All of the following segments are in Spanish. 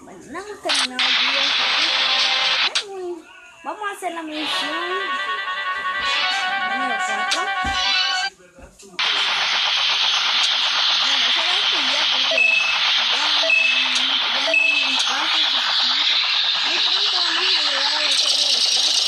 Bueno, no hemos terminado el video. Vamos a hacer la misión número 4. Bueno, eso va a estudiar porque muy pronto vamos a llegar a la serie de 3.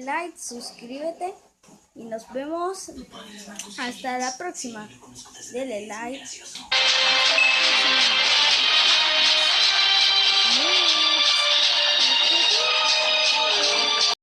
Like, suscríbete y nos vemos hasta la próxima. Dele like. Hasta la próxima.